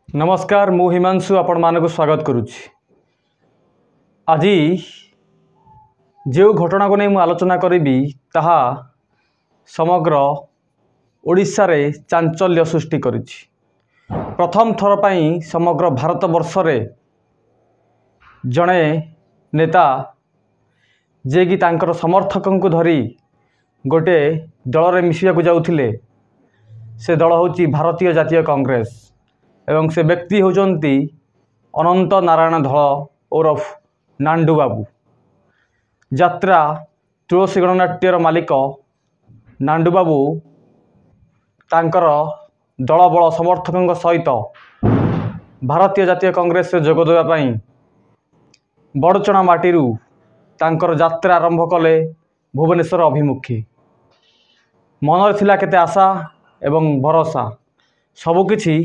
नमस्कार मु हिमांशु आपण मानक स्वागत करुच्ची। आज जो घटना को नहीं मु आलोचना करी ताहा समग्र ओडिशा रे चांचल्य सृष्टि करिछि। प्रथम थर पई समग्र भारत वर्ष रे जड़े नेता जे कि तांकर समर्थकों को धरी गोटे दल रे मिसिया को जाउथिले से दल होची भारतीय जातीय कांग्रेस एवं से व्यक्ति होचंती अनंत नारायण धल ओरफ नांडू बाबू। यात्रा तुलसी गणनाट्यर मालिक नांडू बाबू तांकर दल बल समर्थकों सहित भारतीय जातीय कांग्रेस रे जोग देवा पई बड़चणा माटीरू तांकर यात्रा आरंभ कले भुवनेश्वर अभिमुखी। मन थिला केते आशा एवं भरोसा सबुकिछि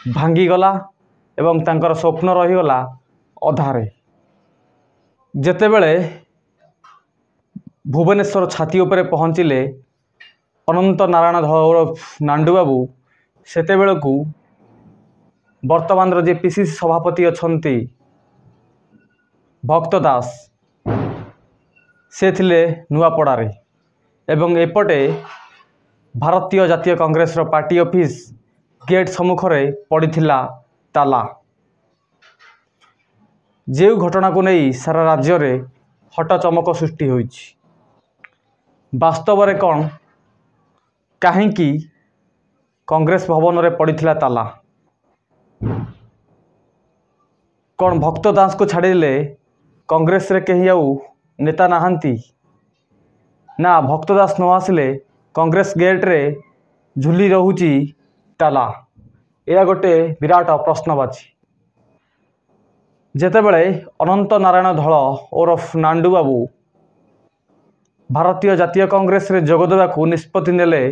भांगीगला एवं तांकर स्वप्न रहीगला अधारे। जेतेबेले भुवनेश्वर छाती उपरे पहुँचिले अनंत नारायण धल नांडू बाबू सेतेबेलकू वर्तमान जे पीसीसी सभापति अछंती भक्त दास से थिले नुआपड़ारे एवं एपटे भारतीय जातीय कांग्रेस रो पार्टी ऑफिस गेट सम्मुख रे पड़ीथिला ताला। जो घटना को नहीं सारा राज्य रे हट चमक सृष्टि होइछि। वास्तव रे कौन काहेकि कांग्रेस भवन रे पड़ीथिला ताला? कौन भक्त दास को छाड़िले कांग्रेस रे कहीं आउ नेता नाहंती ना? भक्त दास न आसिले कांग्रेस गेट रे झुली रहुची ताला। यह गोटे विराट प्रश्नवाची। जेतेबेले अनंत नारायण धल ओरफ नांडू बाबू भारतीय जातीय कांग्रेस रे जोग देवाकू निष्पत्ति नेले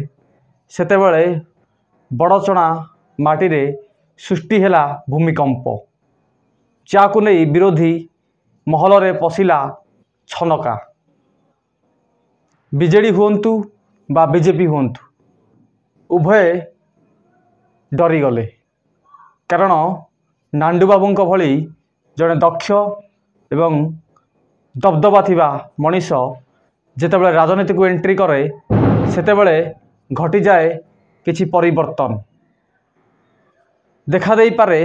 सेतेबेले बड़चणा माटी रे सृष्टि हेला भूमिकंप, जाकू नहीं विरोधी महल रे पशिला छनका। बीजेडी हुंतु बा बीजेपी हुंतु उभय डरीगले, कारण नांडू बाबूंक भली जड़े दक्ष एवं दबदबा थिबा मनीष जेतेबेले राजनीति को एंट्री करे सेतेबेले घटी जाए किछि परिवर्तन देखा देई पारे।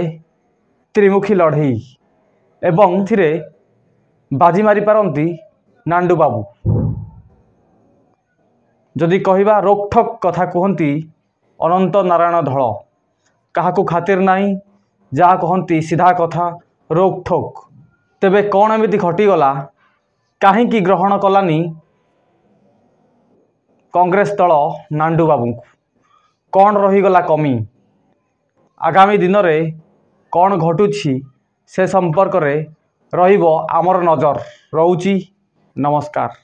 त्रिमुखी लड़ई एवं थिरे बाजी मारी पारंती नांडू बाबू। जदि कहिबा रोकठोक कथा कहती अनंत नारायण धल, काहाकू खातिर नहीं, जहाँ कहती सीधा कथा रोकठोक। तेबे कौन एमिति घटीगला? काहींकि ग्रहण कलानी कांग्रेस दल नांडू बाबू? कौन रहीगला कमी? आगामी दिन में कौन घटुछि से संपर्क रे रहिबो आमर नजर रहुछि। नमस्कार।